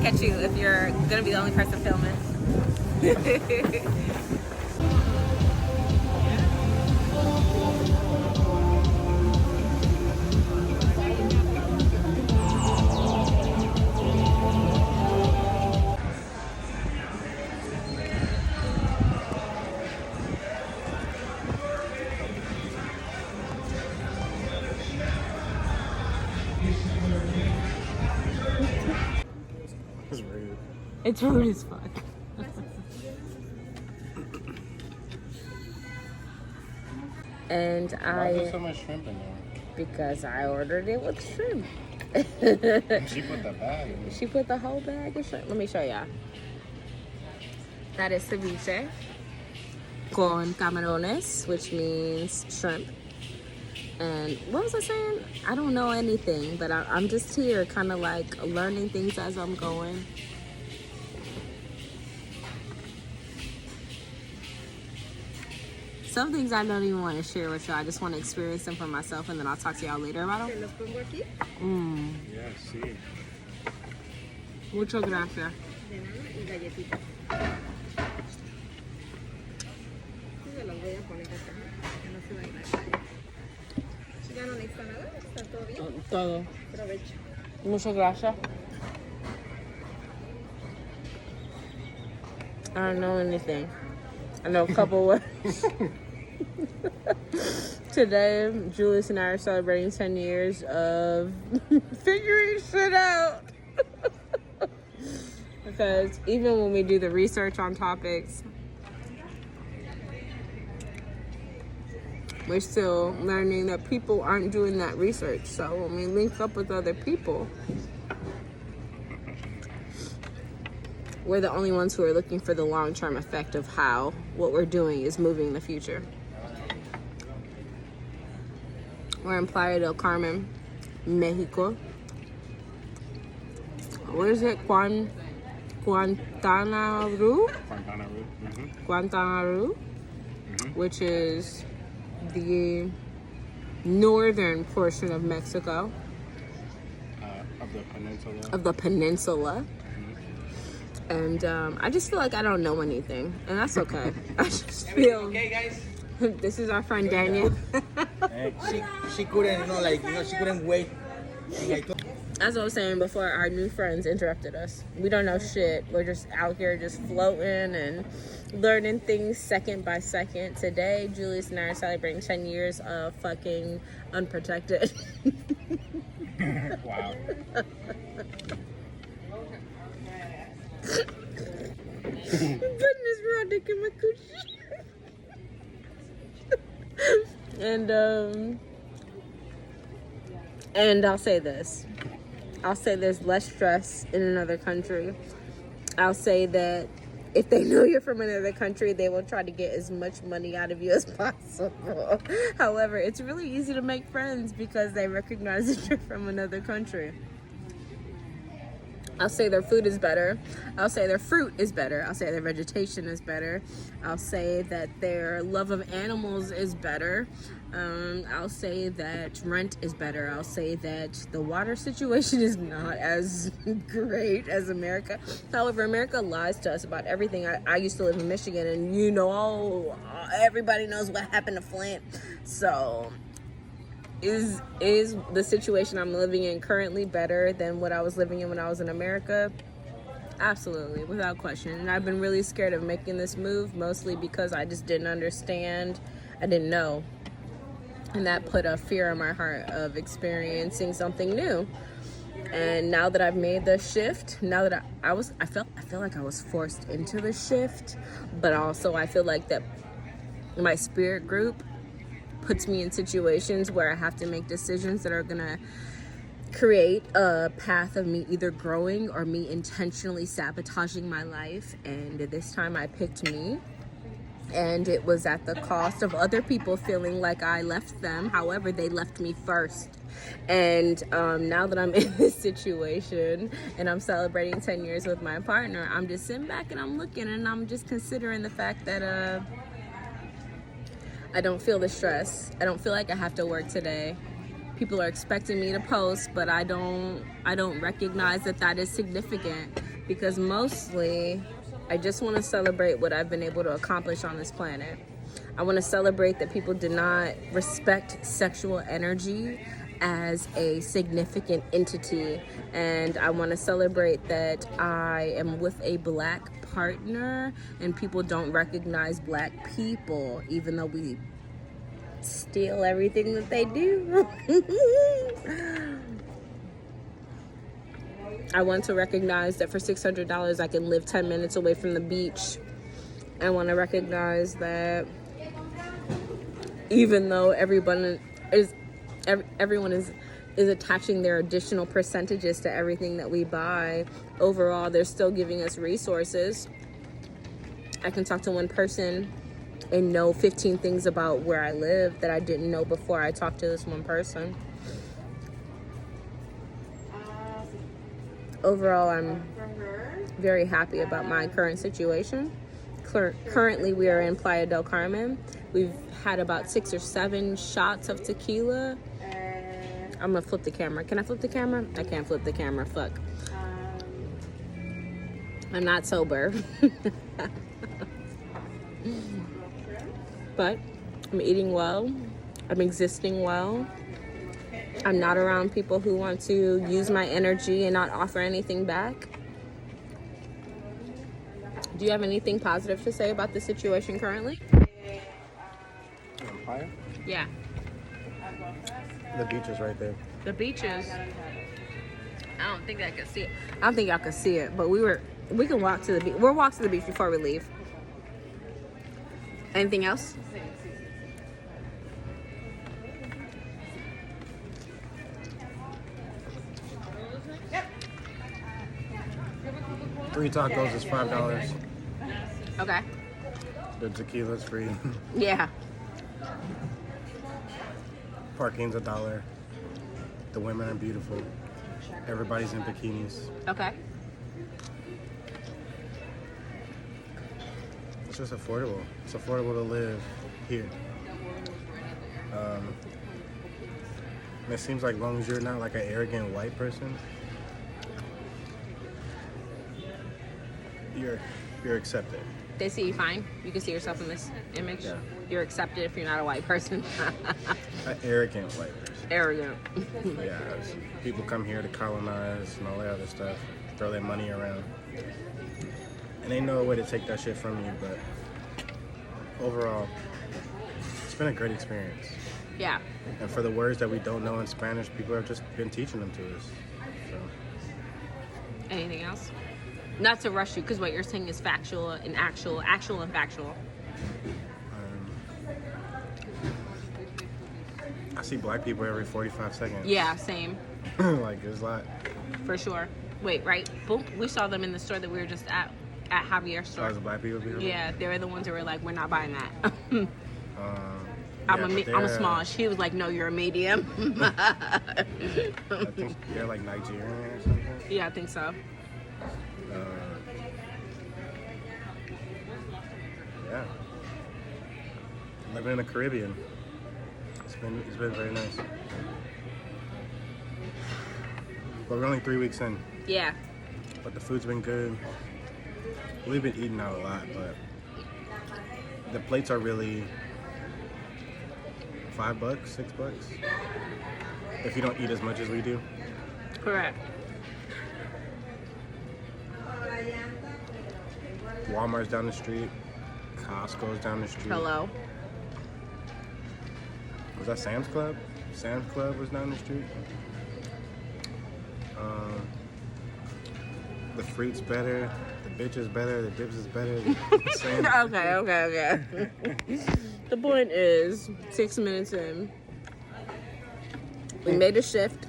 catch you if you're gonna be the only person filming. It's rude. It's rude as fuck. And Why is there so much shrimp in there? because I ordered it with shrimp. She put the bag in it. She put the whole bag of shrimp. Let me show y'all. That is ceviche con camarones, which means shrimp. And what was I saying? I don't know anything, but I'm just here kind of like learning things as I'm going. Some things I don't even want to share with y'all. I just want to experience them for myself, and then I'll talk to y'all later about them. Yeah, sí. Muchas gracias. Todo. Muchas gracias. I don't know anything. I know a couple words. Today, Julius and I are celebrating 10 years of figuring shit out. Because even when we do the research on topics, we're still learning that people aren't doing that research. So when we link up with other people, we're the only ones who are looking for the long-term effect of how what we're doing is moving in the future. We're in Playa del Carmen, Mexico. What is it? Guantanamo? Guantanamo, which is the northern portion of Mexico. Of the peninsula. And I just feel like I don't know anything, and that's okay. I just feel. Okay, guys. This is our friend Daniel. She couldn't, she couldn't wait. As I was saying before, our new friends interrupted us. We don't know shit. We're just out here just floating and learning things second by second. Today, Julius and I are celebrating 10 years of fucking unprotected. Wow. Putting this Roddick in my coochie. And I'll say this. I'll say there's less stress in another country. I'll say that if they know you're from another country, they will try to get as much money out of you as possible. However, it's really easy to make friends because they recognize that you're from another country. I'll say their food is better. I'll say their fruit is better. I'll say their vegetation is better. I'll say that their love of animals is better. I'll say that rent is better. I'll say that the water situation is not as great as America. However, America lies to us about everything. I used to live in Michigan, and everybody knows what happened to Flint. So is the situation I'm living in currently better than what I was living in when I was in America? Absolutely, without question. And I've been really scared of making this move, mostly because I just didn't understand. I didn't know. And that put a fear in my heart of experiencing something new. And now that I've made the shift, now that I feel like I was forced into the shift, but also I feel like that my spirit group puts me in situations where I have to make decisions that are gonna create a path of me either growing or me intentionally sabotaging my life. And this time I picked me, and it was at the cost of other people feeling like I left them. However, they left me first. And now that I'm in this situation and I'm celebrating 10 years with my partner, I'm just sitting back and I'm looking and I'm just considering the fact that I don't feel the stress. I don't feel like I have to work today. People are expecting me to post, but I don't recognize that is significant. because mostly I just want to celebrate what I've been able to accomplish on this planet. I want to celebrate that people did not respect sexual energy as a significant entity, and I want to celebrate that I am with a black partner and people don't recognize black people even though we steal everything that they do. I want to recognize that for $600 I can live 10 minutes away from the beach. I want to recognize that even though everyone is attaching their additional percentages to everything that we buy, overall they're still giving us resources. I can talk to one person and know 15 things about where I live that I didn't know before I talked to this one person. Overall, I'm very happy about my current situation. Currently, we are in Playa del Carmen. We've had about 6 or 7 shots of tequila. I'm gonna flip the camera. Can I flip the camera? I can't flip the camera. Fuck. I'm not sober. But I'm eating well. I'm existing well. I'm not around people who want to use my energy and not offer anything back. Do you have anything positive to say about the situation currently? Empire? Yeah. The beach is right there. The beaches. I don't think I could see it. I don't think y'all could see it, but we can walk to the beach. We'll walk to the beach before we leave. Anything else? Three tacos is $5. Okay. The tequila's free. Yeah. Parking's $1. The women are beautiful. Everybody's in bikinis. Okay. It's just affordable. It's affordable to live here. It seems like as long as you're not like an arrogant white person, you're accepted. They see you fine. You can see yourself in this image. Yeah. You're accepted if you're not a white person. An arrogant white person. Arrogant. Yeah. People come here to colonize and all that other stuff, throw their money around. And they know a way to take that shit from you, but overall, it's been a great experience. Yeah. And for the words that we don't know in Spanish, people have just been teaching them to us. So. Anything else? Not to rush you, because what you're saying is factual and actual and factual. I see black people every 45 seconds. Yeah, same. Like, there's a lot. For sure. Wait, right? Boom. We saw them in the store that we were just at Javier's store. Oh, the black people here? Yeah, they were the ones that were like, we're not buying that. Yeah, I'm a small. She was like, no, you're a medium. I think they're like Nigerian or something. Yeah, I think so. Yeah. Living in the Caribbean. It's been very nice. But we're only 3 weeks in. Yeah. But the food's been good. We've been eating out a lot, but the plates are really $5, $6 if you don't eat as much as we do. Correct. Walmart's down the street. Costco's down the street. Hello. Was that Sam's Club? Sam's Club was down the street. The fruit's better. The bitch is better. The dips is better. Okay. The point is, 6 minutes in, we made a shift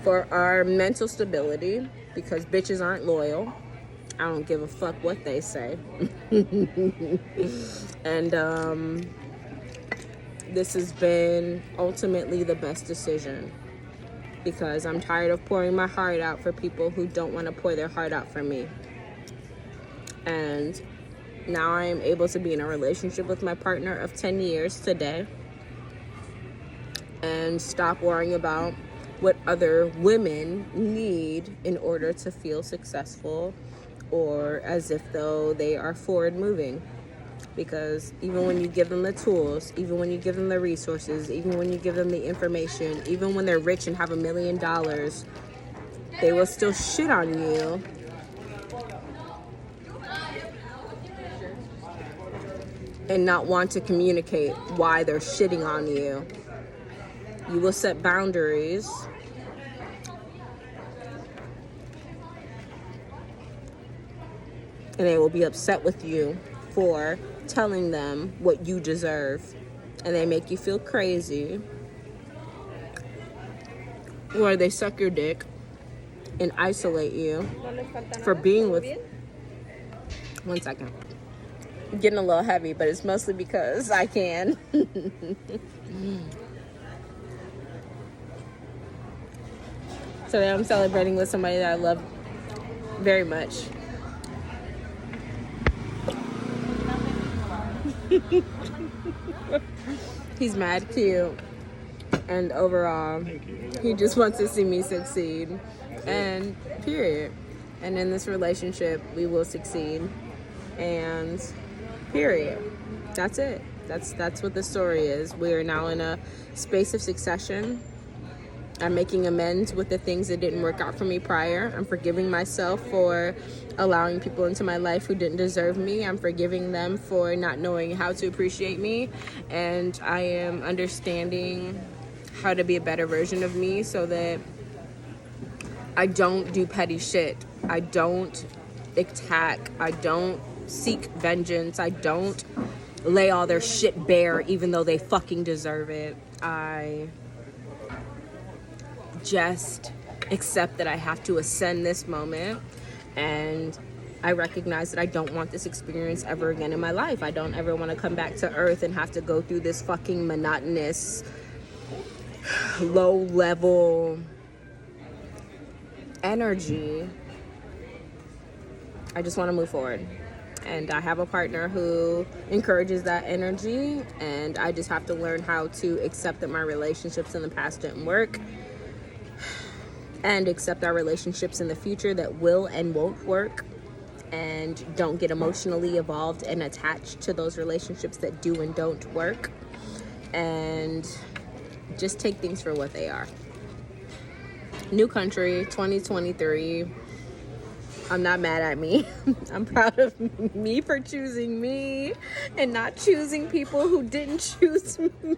for our mental stability because bitches aren't loyal. I don't give a fuck what they say. And this has been ultimately the best decision because I'm tired of pouring my heart out for people who don't want to pour their heart out for me. And now I am able to be in a relationship with my partner of 10 years today and stop worrying about what other women need in order to feel successful, or as if though they are forward moving. Because even when you give them the tools, even when you give them the resources, even when you give them the information, even when they're rich and have $1 million, they will still shit on you and not want to communicate why they're shitting on you. You will set boundaries and they will be upset with you for telling them what you deserve, and they make you feel crazy, or they suck your dick and isolate you for being with... One second. I'm getting a little heavy, but it's mostly because I can. Today I'm celebrating with somebody that I love very much. He's mad cute, and overall he just wants to see me succeed, and period. And in this relationship we will succeed, and period. That's it. That's what the story is. We are now in a space of succession. I'm making amends with the things that didn't work out for me prior. I'm forgiving myself for allowing people into my life who didn't deserve me. I'm forgiving them for not knowing how to appreciate me. And I am understanding how to be a better version of me so that I don't do petty shit. I don't attack. I don't seek vengeance. I don't lay all their shit bare even though they fucking deserve it. I just accept that I have to ascend this moment, and I recognize that I don't want this experience ever again in my life. I don't ever want to come back to earth and have to go through this fucking monotonous, low-level energy. I just want to move forward. And I have a partner who encourages that energy, and I just have to learn how to accept that my relationships in the past didn't work, and accept our relationships in the future that will and won't work, and don't get emotionally involved and attached to those relationships that do and don't work, and just take things for what they are. New country, 2023. I'm not mad at me. I'm proud of me for choosing me and not choosing people who didn't choose me.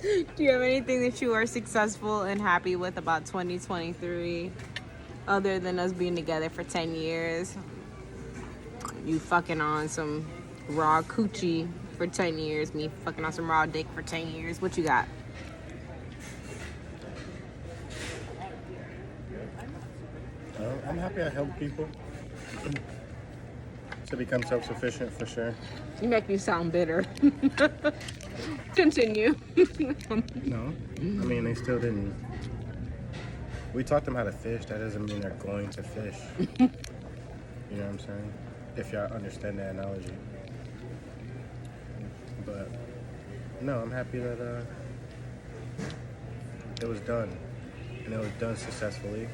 Do you have anything that you are successful and happy with about 2023? Other than us being together for 10 years. You fucking on some raw coochie for 10 years. Me fucking on some raw dick for 10 years. What you got? I'm happy I help people to become self-sufficient, for sure. You make me sound bitter. Continue. No, I mean, they still didn't. We taught them how to fish. That doesn't mean they're going to fish. You know what I'm saying? If y'all understand that analogy. But no, I'm happy that it was done, and it was done successfully,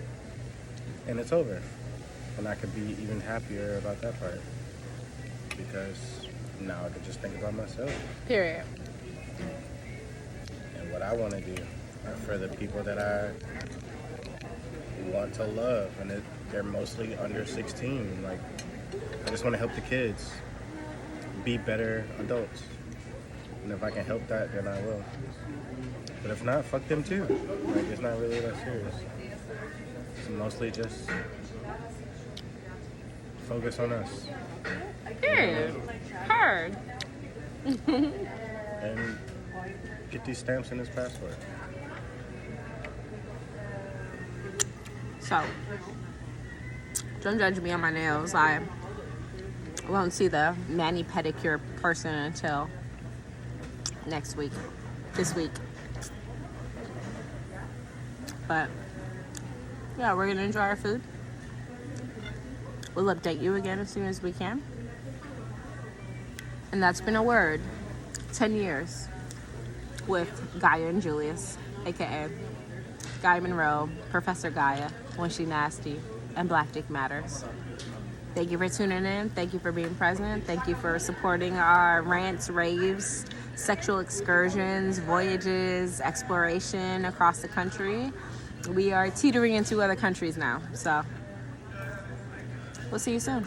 and it's over. And I could be even happier about that part, because now I could just think about myself. Period. And what I want to do for the people that I want to love, and they're mostly under 16. Like, I just want to help the kids be better adults, and if I can help that, then I will. But if not, fuck them too. Like, it's not really that serious. It's mostly just focus on us. Period. Hard. And get these stamps in this passport. So, don't judge me on my nails. I won't see the mani pedicure person until next week. This week. But yeah, we're gonna enjoy our food. We'll update you again as soon as we can. And that's been a word. 10 years. with Gaia and Julius, aka Gaia Monroe, Professor Gaia, When She Nasty, and Black Dick Matters. Thank you for tuning in. Thank you for being present. Thank you for supporting our rants, raves, sexual excursions, voyages, exploration across the country. We are teetering into other countries now, so we'll see you soon.